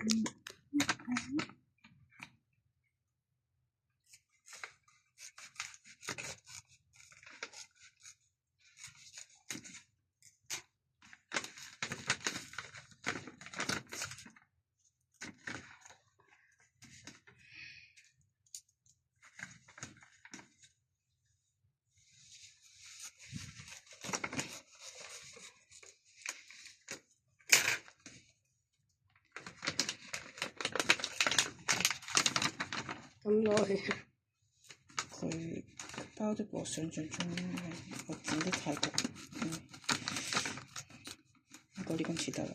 咁耐，佢包得比我想象中，我整得太過，嗰啲咁似得啦。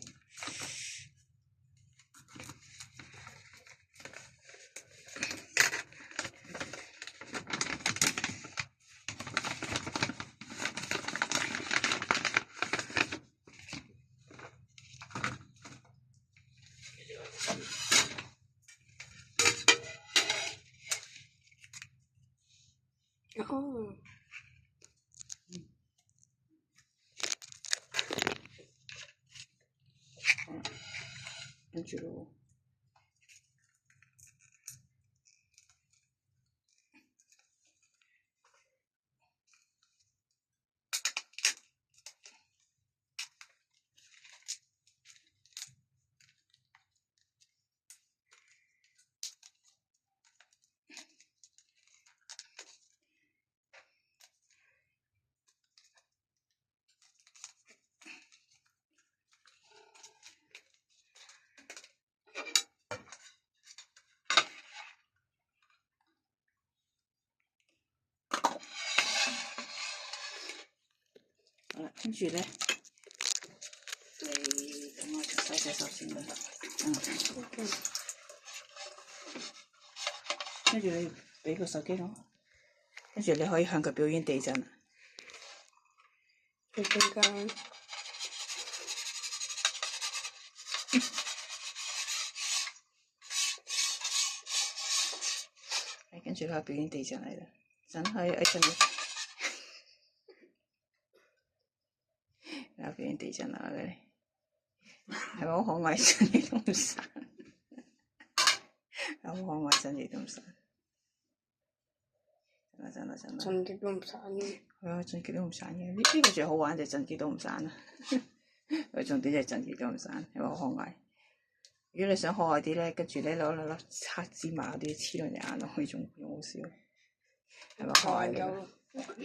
哦，跟住咯。好啦，跟住咧，你等我洗洗手先啦。跟住你俾部手機我，跟住你可以向佢表演地震啦。佢陣間跟住佢表演地震嚟啦，真係一陣。有表演地震啦，嗰啲係咪好可愛？震亦都唔散，好可愛，震亦都唔散。震啦！震極都唔散嘅。係啊，震極都唔散嘅。呢個最好玩就震極都唔散啦。佢重點就係震極都唔散，係咪好可愛？如果你想可愛啲咧，跟住你攞粒黑芝麻嗰啲黐落隻眼度，可以仲好笑。係咪可愛呢個？